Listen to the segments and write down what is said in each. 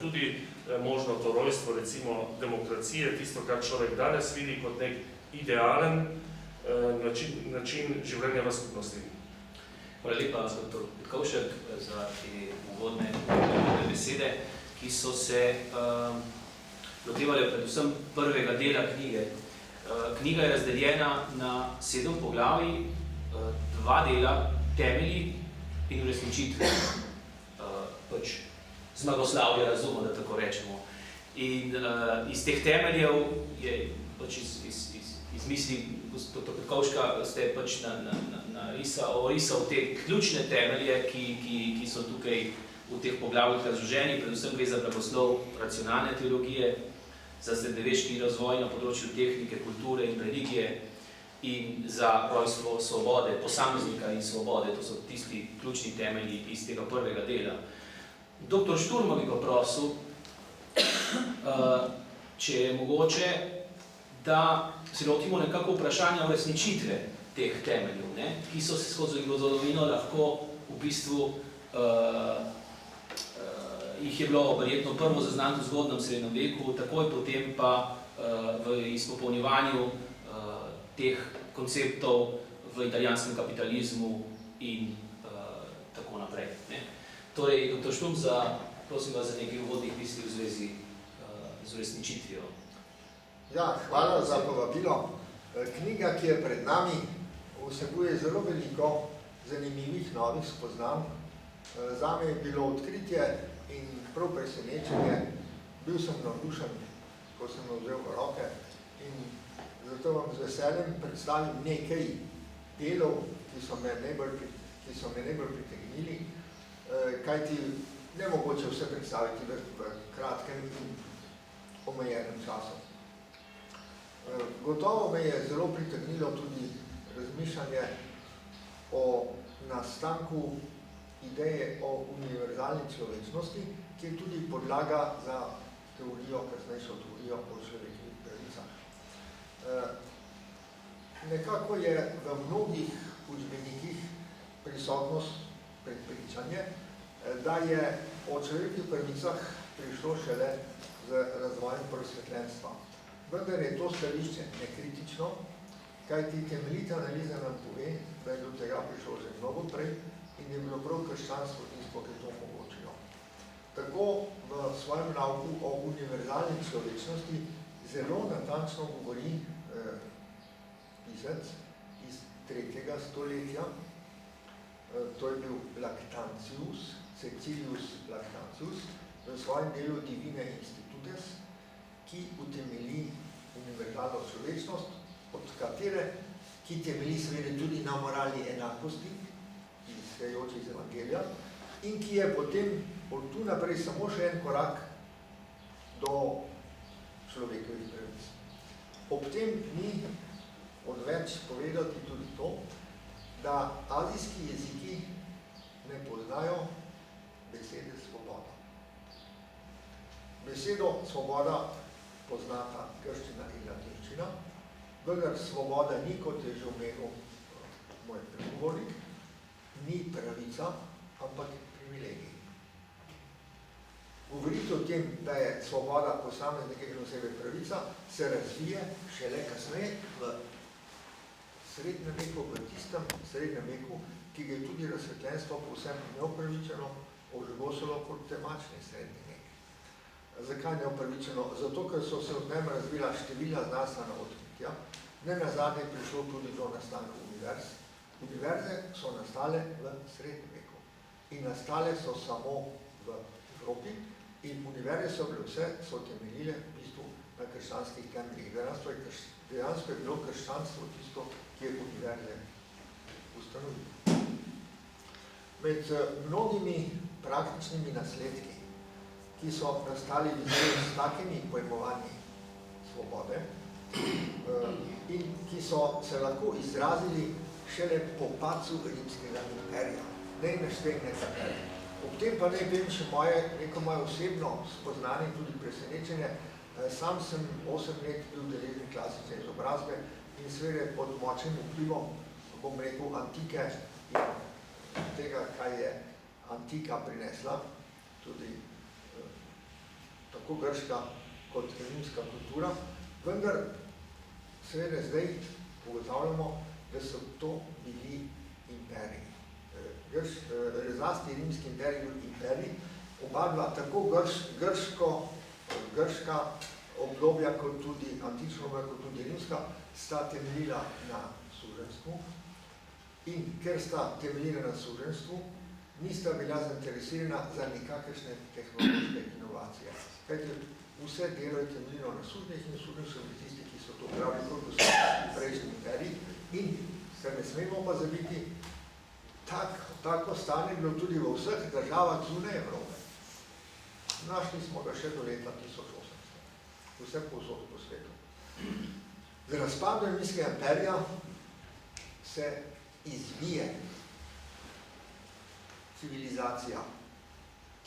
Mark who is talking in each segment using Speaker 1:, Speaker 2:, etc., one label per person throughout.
Speaker 1: Tudi možno to rojstvo, recimo demokracije, tisto, kar človek danes vidi kot nek idealen način življenja v skupnosti.
Speaker 2: Hvala lepa, dr. Petkovšek, za te uvodne besede, ki so se lotevale predvsem prvega dela knjige. Knjiga je razdeljena na 7 poglavij, 2 dela, temelji in uresničitve. Zmagoslavje razuma, da tako rečemo. In iz teh temeljev je iz misli dr. Petkovška ste orisal te ključne temelje, ki so tukaj v teh poglavjih razloženi, predvsem gre za blagoslov racionalne teologije, za srednjeveški razvoj na področju tehnike, kulture in religije in za rojstvo svobode, posameznika in svobode. To so tisti ključni temelji iz tega prvega dela. Dr. Šturma bi pa prosil, če je mogoče, da se lotimo nekako vprašanja uresničitve teh temeljev, ki so se skozi zgodovino lahko v bistvu jih je bilo verjetno prvo zaznano v zgodnjem srednjem veku, takoj potem pa v izpopolnjevanju teh konceptov v italijanskem kapitalizmu in tako naprej. Torej, dr. Šturm, prosim vas za nekaj uvodnih misli v zvezi z uresničitvijo.
Speaker 3: Ja, hvala za povabilo. Knjiga, ki je pred nami, vsebuje zelo veliko zanimivih novih spoznanj. Zame je bilo odkritje in prav presenečenje. Bil sem navdušen, ko sem jo vzel v roke, in zato vam z veseljem predstavim nekaj delov, ki so me najbolj pritegnili, kajti nemogoče vse predstaviti v kratkem in omejenem času. Gotovo me je zelo pritegnilo tudi razmišljanje o nastanku ideje o univerzalni človečnosti, ki je tudi podlaga za teorijo, kasnejšo teorijo o človekovih pravicah. Nekako je v mnogih učbenikih prisotnost prepričanje, da je o človekovih pravicah prišlo šele z razvojem prosvetljenstva. Vendar je to stališče nekritično, kajti temeljita analiza nam pove, da je do tega prišlo že mnogo prej in je bilo prav krščanstvo tisto, ki je to omogočilo. Tako v svojem nauku o univerzalni človečnosti zelo natančno govori pisec iz 3. stoletja. To je bil Lactantius, Caecilius Lactantius, v svojem delu Divine Institutes, ki utemelji univerzalno človečnost, od katere, ki temelji seveda tudi na moralni enakosti, izhajajoči iz Evangelija, in ki je potem od tu naprej samo še en korak do človekovih pravic. Ob tem ni odveč povedati tudi to, da azijski jeziki ne poznajo besede svoboda. Besedo svoboda poznata grščina in latinščina, vendar svoboda ni, kot je že omenil moj pregovornik, ni pravica, ampak privilegij. Govoriti o tem, da je svoboda posameznika in osebe pravica, se razvije šele kasneje v srednjem veku, v tistem srednjem veku, ki ga je tudi razsvetljenstvo povsem neopravičeno ožigosilo kot temačni srednji vek. Zakaj neopravičeno? Zato, ker so se v njem razvila številna znanstvena odkritja. Ne nazadnje je prišlo tudi do nastanka univerz. Univerze so nastale v srednjem veku in nastale so samo v Evropi in univerze so bile vse, so temeljile v bistvu na krščanskih temeljih. Dejansko je bilo krščanstvo tisto, ki je univerze ustanovilo. Med mnogimi praktičnimi nasledki, ki so nastali s takimi pojmovanji svobode in ki so se lahko izrazili šele po padcu rimskega imperija. Ne naštejem nekatere. Ob tem pa ne vem še neko moje osebno spoznanje in tudi presenečenje. Sam sem 8 let bil deležen klasične izobrazbe in seveda pod močnim vplivom, bom rekel, antike in tega, kaj je antika prinesla, tudi tako grška kot rimska kultura, vendar seveda zdaj ugotavljamo, da so to bili imperiji. Zlasti rimski imperij bil imperij, oba dva, tako grška obdobja, kot tudi antična obdobja, kot tudi rimska, sta temeljila na suženjstvu in ker sta temeljila na suženjstvu, nista bila zainteresirana za nikakršne tehnološke inovacije. Kajte, vse delo je temeljilo na suženjih in suženji so bili tisti, ki so to pravili, kot so prejšnji imperij in se ne smemo pa zabiti, tako stanje bilo tudi v vseh državah zunaj Evrope. Našli smo ga še do leta 1800, vse povsod po svetu. Z razpadom rimskega imperija se izvije civilizacija,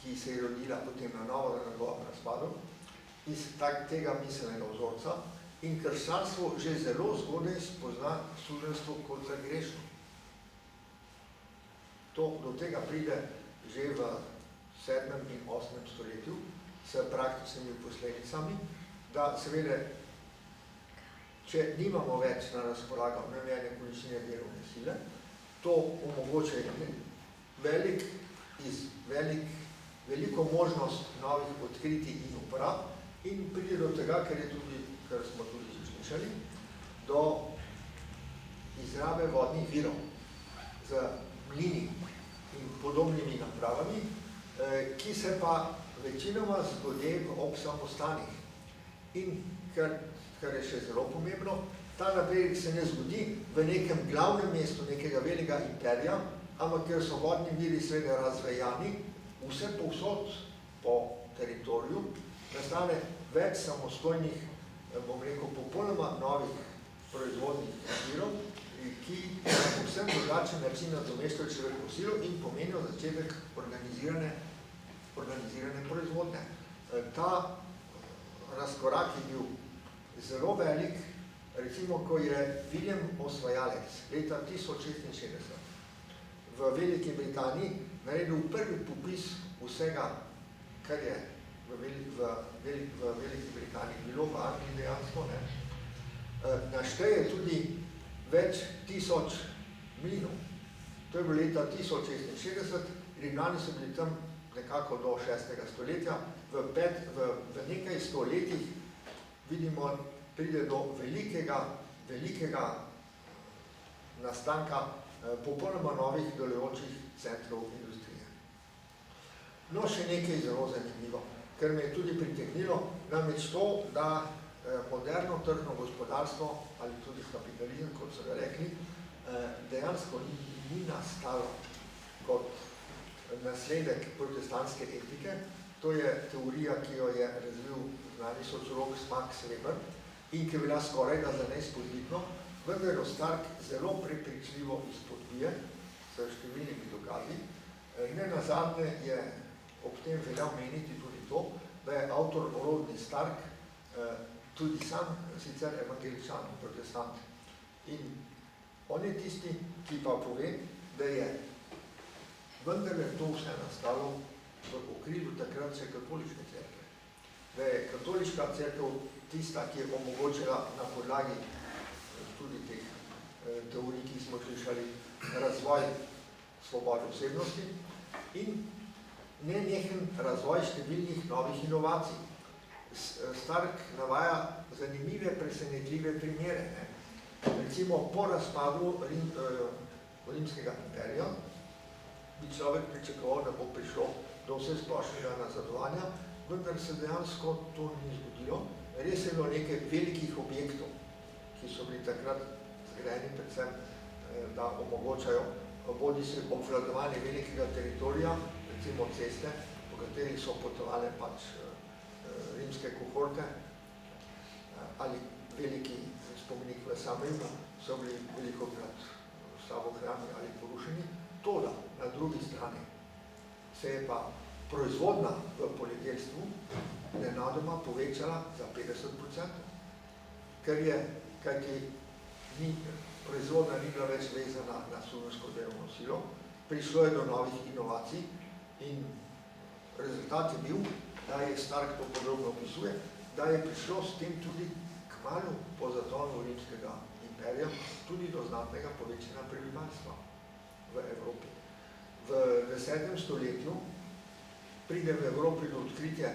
Speaker 3: ki se je rodila potem na novo na njegovem razpadu, iz tega miselnega vzorca in krščanstvo že zelo zgodaj spozna suženjstvo kot za grešno. Do tega pride že v 7. in 8. stoletju s praktičnimi posledicami, da seveda, če nimamo več na razpolago neomejene količine delovne sile, to omogoča veliko možnost novih odkritij in uporab in pride do tega, kar smo tudi slišali, do izrabe vodnih virov z mlini in podobnimi napravami, ki se pa večinoma zgodi ob samostanih. In kar je še zelo pomembno, ta napredek se ne zgodi v nekem glavnem mestu nekega velikega imperija, ampak ker so vodni viri seveda razvejani, vse povsod po teritoriju, nastane več samostojnih, bom rekel, popolnoma novih proizvodnih virov, ki na povsem drugačen način nadomeščajo človekovo silo in pomenijo začetek organizirane proizvodnje. Ta razkorak je bil zelo velik, recimo, ko je William Osvajalec leta 1066 v Veliki Britaniji naredil prvi popis vsega, kar je v Veliki Britaniji bilo v Angliji dejansko, našteje tudi več tisoč mlinov. To je bilo leta 1066, Rimljani so bili tam nekako do 6. stoletja, v nekaj stoletjih vidimo, pride do velikega nastanka popolnoma novih delujočih centrov industrije. No, še nekaj zelo zanimivo, ker me je tudi pritegnilo, namreč to, da moderno tržno gospodarstvo ali tudi kapitalizem, kot so ga rekli, dejansko ni nastalo kot nasledek protestantske etike. To je teorija, ki jo je razvil znani sociolog Max Weber in ki je bila skoraj da za neizpodbitno, vendar jo Stark zelo prepričljivo izpodbije s številnimi dokazi. Ne nazadnje je ob tem veljal meniti tudi to, da je avtor Rodney Stark tudi sam sicer evangeličan, protestant. In on je tisti, ki pa pove, da je vendarle to vse nastalo v okrilju takrat še katoliške cerkve. Da je katoliška cerkev tista, ki je omogočila na podlagi tudi teh teorij, ki smo slišali, razvoj svobode osebnosti in nenehen razvoj številnih novih inovacij. Stark navaja zanimive, presenetljive primere. Recimo, po razpadu rimskega imperija bi človek pričakoval, da bo prišlo do vse splošnega nazadovanja, vendar se dejansko to ni zgodilo. Res je bilo nekaj velikih objektov, ki so bili takrat zgrajeni predvsem, da omogočajo bodi se obvladovanje velikega teritorija, recimo ceste, po katerih so potovale pač rimske kohorte ali veliki spomenik v Samrimu, so bili velikokrat samohrani ali porušeni. Toda, na drugi strani, se je pa proizvodnja v poljedelstvu nenadoma povečala za 50%, kajti proizvodnja ni bila več vezana na suženjsko delovno silo, prišlo je do novih inovacij in rezultat je bil, da je Stark to podrobno opisuje, da je prišlo s tem tudi kmalu po zatonu rimskega imperija tudi do znatnega povečanja prebivalstva v Evropi. V 10. stoletju pride v Evropi do odkritja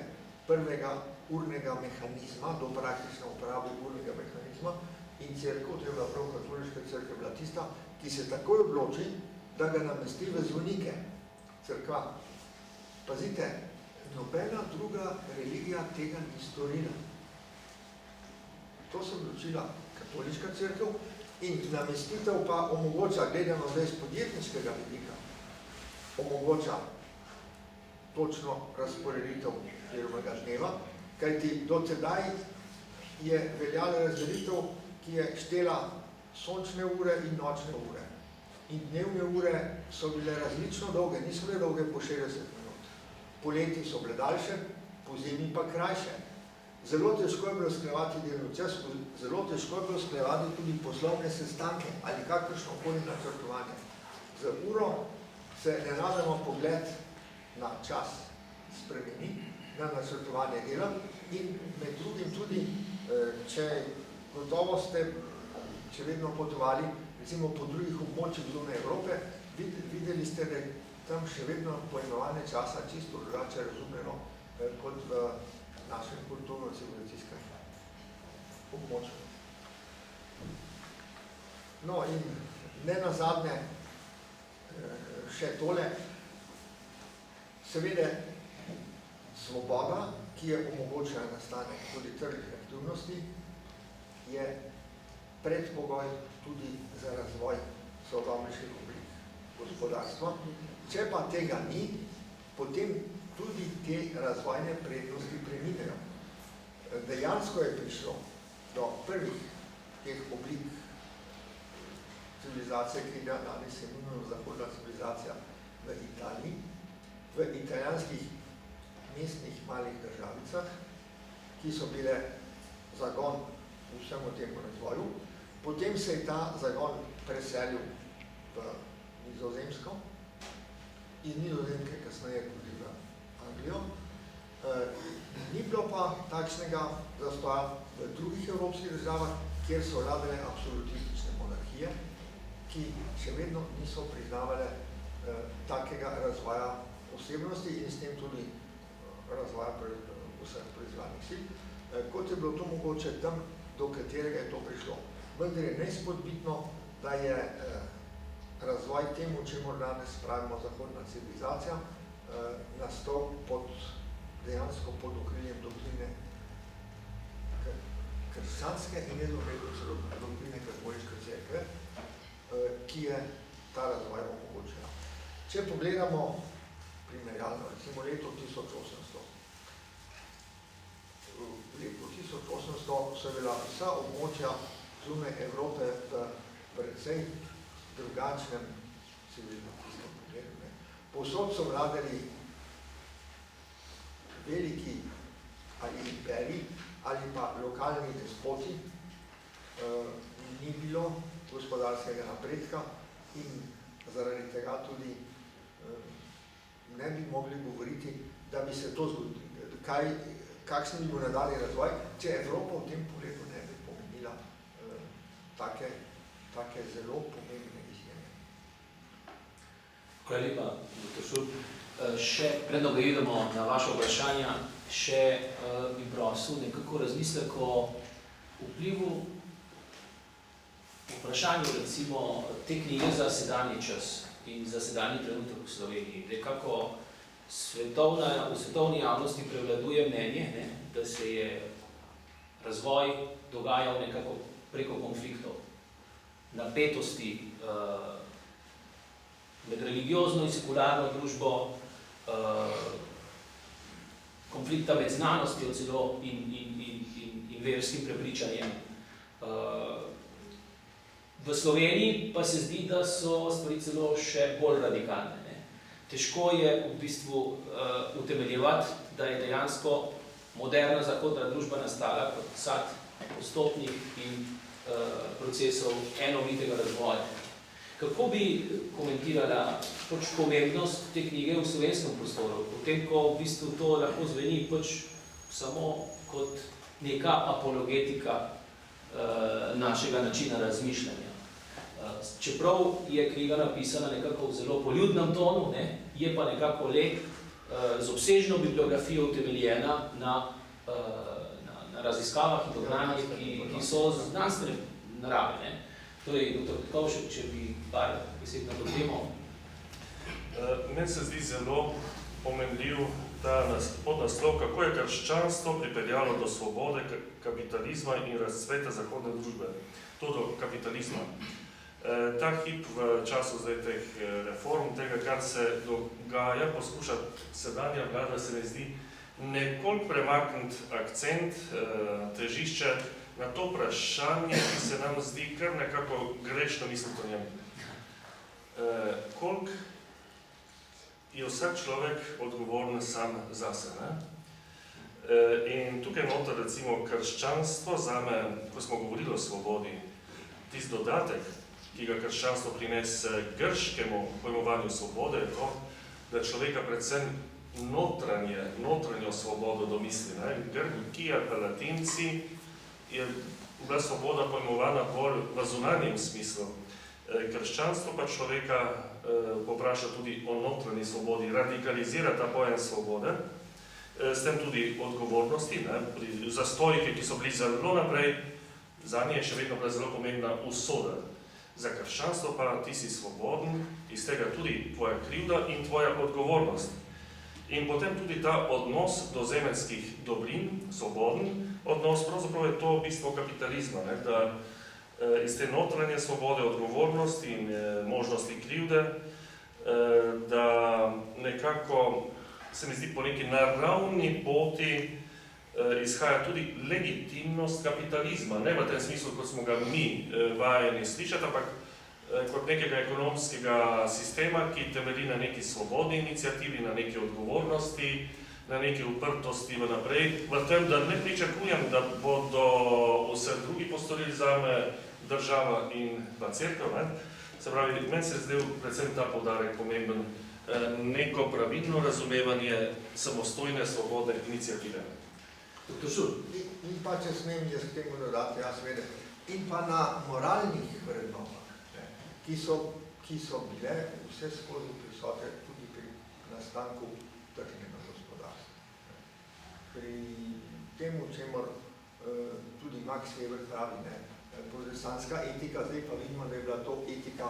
Speaker 3: prvega urnega mehanizma, do praktične uporabe urnega mehanizma in cerkev, to je bila prav katoliška cerkev, bila tista, ki se takoj odloči, da ga namesti v zvonike cerkva. Pazite, nobena druga religija tega ni storila. To se odločila katoliška cerkev in namestitev pa omogoča, gledano zdaj z podjetniškega vidika, omogoča točno razporeditev delovnega dneva, kajti do tedaj je veljala razdelitev, ki je štela sončne ure in nočne ure. In dnevne ure so bile različno dolge, niso bile dolge po 60 minut. Poleti so bile daljše, po zimi pa krajše. Zelo težko je bilo sklevati delovni čas, zelo težko je bilo sklevati tudi poslovne sestanke ali kakršno koli načrtovanje. Z uro se nenadoma pogled na čas spremeni, na načrtovanje dela in med drugim tudi, če gotovo ste še vedno potovali, recimo po drugih območjih zunaj Evrope, videli ste, da je tam še vedno pojmovanje časa čisto drugače razumljeno kot v našem kulturno-civilizacijskem območju. No in ne nazadnje še tole, seveda svoboda, ki je omogočila nastanek tudi tržnih aktivnosti, je predpogoj tudi za razvoj sodobnejših oblik gospodarstva. Če pa tega ni, potem tudi te razvojne prednosti preminejo. Dejansko je prišlo do prvih teh oblik civilizacije, ki je danes imenujemo zahodna civilizacija v Italiji, v italijanskih mestnih malih državicah, ki so bile zagon vsemu temu razvoju. Potem se je ta zagon preselil v Nizozemsko, iz Nizozemske kasneje tudi v Anglijo. Ni bilo pa takšnega zastoja v drugih evropskih državah, kjer so vladale absolutistične monarhije, ki še vedno niso priznavale takega razvoja osebnosti in s tem tudi razvoja vseh proizvodnih sil, kot je bilo to mogoče tam, do katerega je to prišlo. Vendar je neizpodbitno, da je razvoj temu, čemu danes pravimo zahodna civilizacija, nastal dejansko pod okriljem doktrine krščanske in nedovedno celo doktrine katoliške cerkve, ki je ta razvoj omogočila. Če pogledamo primerjalno, recimo leto 1800. V letu 1800 so bila vsa območja zunaj Evrope v precej drugačnem civilizacijskem pogledu. Povsod so vladali veliki ali imperiji ali pa lokalni despoti, ni bilo gospodarskega napredka in zaradi tega tudi ne bi mogli govoriti, da bi se to zgodilo. Kakšen bi bil nadaljnji razvoj, če Evropa v tem pogledu ne bi pomenila take zelo pomembne izjeme.
Speaker 2: Hvala lepa, dr. Šulc. Še predno ga idemo na vaše vprašanja, še bi prosil nekako razmislek o vplivu vprašanju recimo te knjige za sedanji čas in za sedanji trenutek v Sloveniji. Nekako v svetovni javnosti prevladuje mnenje, da se je razvoj dogajal nekako preko konfliktov, napetosti med religiozno in sekularno družbo, konflikta med znanostjo celo in verskim prepričanjem. V Sloveniji pa se zdi, da so stvari celo še bolj radikalne. Težko je v bistvu utemeljevati, da je dejansko moderna zahodna družba nastala kot sad postopnih in procesov enovitega razvoja. Kako bi komentirala pomembnost te knjige v slovenskem prostoru, potem ko v bistvu to lahko zveni samo kot neka apologetika našega načina razmišljanja. Čeprav je knjiga napisana nekako v zelo poljudnem tonu, je pa nekako le z obsežno bibliografijo utemeljena na raziskavah in dognanjih, ki so znanstvene narave. Torej, dr. Petkovšek, če bi par besed na to temo.
Speaker 1: Meni se zdi zelo pomenljiv ta podnaslov, kako je krščanstvo pripeljalo do svobode, kapitalizma in razcveta zahodne družbe. To do kapitalizma. Ta hip v času zdaj teh reform, tega, kar se dogaja, poskuša sedanja vlada, se mi zdi, nekoliko premakniti akcent, težišče na to vprašanje, ki se nam zdi kar nekako grešno misliti o njem. Koliko je vsak človek odgovoren sam zase, ne? In tukaj noter, recimo, krščanstvo zame, ko smo govorili o svobodi, tisti dodatek, ki ga krščanstvo prinese grškemu pojmovanju svobode, je to, da človeka predvsem notranjo svobodo domisli. Grki ali pa Latinci je bila svoboda pojmovana bolj v zunanjem smislu. Krščanstvo pa človeka popraša tudi o notranji svobodi, radikalizira ta pojem svobode, s tem tudi odgovornosti, za stojike, ki so bili zelo naprej, za nje je še vedno bila zelo pomembna usoda. Za krščanstvo pa ti si svoboden, iz tega tudi tvoja krivda in tvoja odgovornost. In potem tudi ta odnos do zemeljskih dobrin, svoboden odnos, pravzaprav je to bistvo kapitalizma, da iz te notranje svobode, odgovornosti in možnosti krivde, da nekako se mi zdi po neki naravni poti izhaja tudi legitimnost kapitalizma. Ne v tem smislu, kot smo ga mi vajeni slišati, ampak kot nekega ekonomskega sistema, ki temelji na neki svobodni iniciativi, na neki odgovornosti, na neki uprtosti vnaprej. V tem, da ne pričakujem, da bodo vse drugi postorili zame, država in pa cerkev. Se pravi, meni se je zdel predvsem ta poudarek pomemben, neko pravilno razumevanje samostojne svobodne iniciative.
Speaker 2: Dr. Šur.
Speaker 3: In pa, če smem jaz k temu dodati, in pa na moralnih vrednotah, ki so bile vse skozi prisotne tudi pri nastanku tržnega gospodarstva. Pri temu, čemur tudi Max Weber pravi, protestantska etika, zdaj pa vidimo, da je bila to etika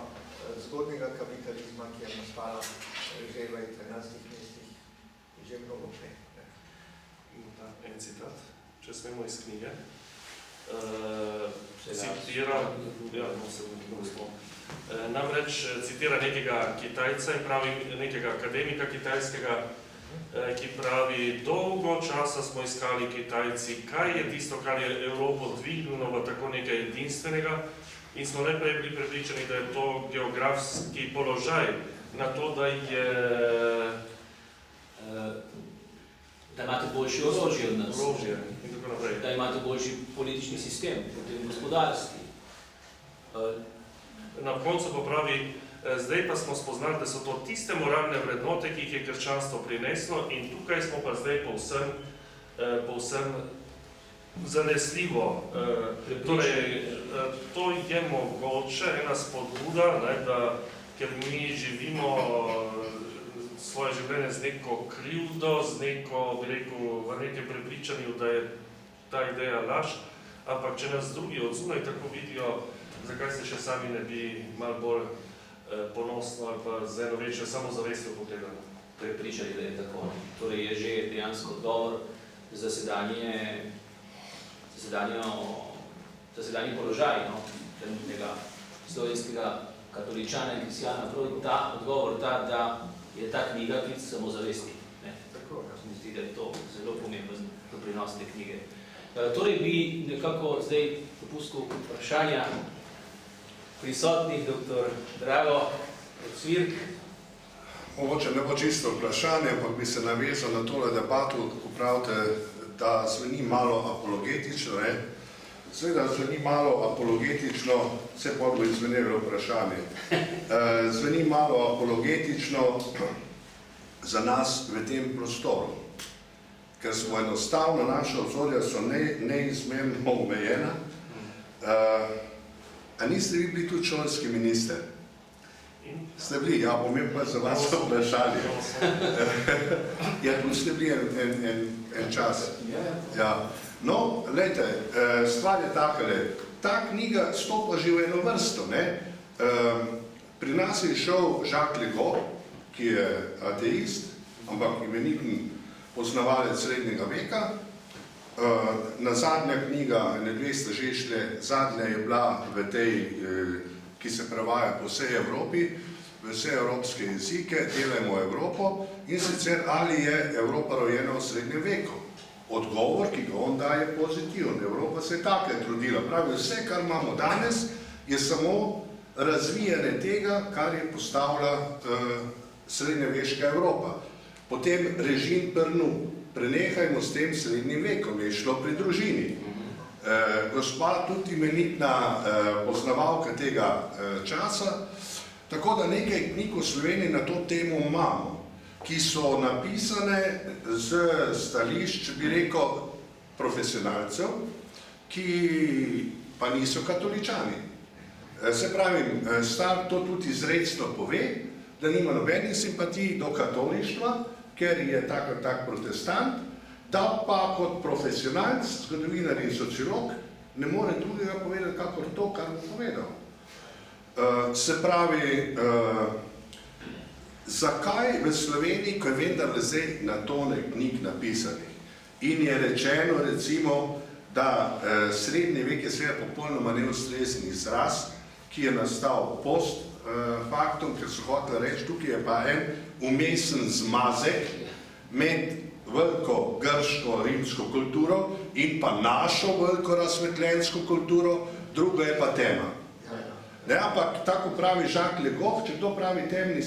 Speaker 3: zgodnega kapitalizma, ki je nastala že v 13 mestih, že mnogo prej.
Speaker 1: En citat, če smemo iz knjige, namreč citira nekega Kitajca in pravi, nekega akademika kitajskega, ki pravi, dolgo časa smo iskali Kitajci, kaj je tisto, kar je Evropo dvignilo v tako nekaj edinstvenega, in smo najprej bili prepričani, da je to geografski položaj, na to, da je
Speaker 2: da imate boljši orožje od nas,
Speaker 1: in tako naprej.
Speaker 2: Da imate boljši politični sistem, potem gospodarski.
Speaker 1: Na koncu pa pravi, zdaj pa smo spoznali, da so to tiste moralne vrednote, ki jih je krščanstvo prineslo, in tukaj smo pa zdaj povsem zanesljivo. Torej, to je mogoče ena spodbuda, da ker mi živimo svoje življenje z neko krivdo, z neko, bi rekel, v nekem prepričanju, da je ta ideja laž, ampak če nas drugi od zunaj tako vidijo, zakaj se še sami ne bi malo bolj ponosno ali pa z eno večjo samozavestjo pogledali.
Speaker 2: Prepričali, da je tako. Torej je že dejansko odgovor za sedanji položaj trenutnega slovenskega katoličana in kristjana. Prav ta odgovor, da je ta knjiga klic samozavesti.
Speaker 3: Tako,
Speaker 2: mi zdi, da je to zelo pomemben doprinos te knjige. Torej bi nekako zdaj dopustil vprašanja prisotnih, dr. Drago Cvirk.
Speaker 4: Mogoče ne bo čisto vprašanje, ampak bi se navezal na tole debato, ko pravite, da zveni malo apologetično. Seveda zveni malo apologetično, vse pa bo izvenelo vprašanje. Zveni malo apologetično za nas v tem prostoru, ker smo enostavno, naša obzorja so neizmerno omejena. A niste vi bili tudi šolski minister? Ste bili, ja, bom imel pa za vas vprašanje. Ja, tu ste bili en čas. Ja. No, glejte, stvar je takale. Ta knjiga stopa že v eno vrsto, ne? Pri nas je šel Jacques Legoff, ki je ateist, ampak imeniten poznavalec srednjega veka. Na zadnja knjiga, ne dve ste že šle, zadnja je bila v tej, ki se prevaja po vsej Evropi, v vse evropske jezike, Delajmo Evropo, in sicer ali je Evropa rojena v srednjem veku. Odgovor, ki ga on daje, pozitiven. Evropa se je tako trudila. Pravi, vse, kar imamo danes, je samo razvijanje tega, kar je postavila srednjeveška Evropa. Potem režim Prnu. Prenehajmo s tem srednjim vekom, je šlo pri družini. Gospa tudi imenitna poznavalka tega časa, tako da nekaj knjig v Sloveniji na to temo imamo, ki so napisane z stališč, bi rekel, profesionalcev, ki pa niso katoličani. Se pravi, Star to tudi izrecno pove, da nima nobenih simpatij do katolištva, ker je tak protestant, da pa kot profesionalc, zgodovinar in sociolog, ne more drugega povedati, kakor to, kar bo povedal. Se pravi, zakaj v Sloveniji, ko je vendar zdaj na tone knjig napisanih in je rečeno, recimo, da srednji vek je seveda popolnoma neustrezen izraz, ki je nastal post faktom, ker so hoteli reči, tukaj je pa en umesen zmazek med veliko grško, rimsko kulturo in pa našo veliko razsvetljensko kulturo, drugo je pa tema. Ne, ampak tako pravi Jacques Legoff, če kdo pravi temni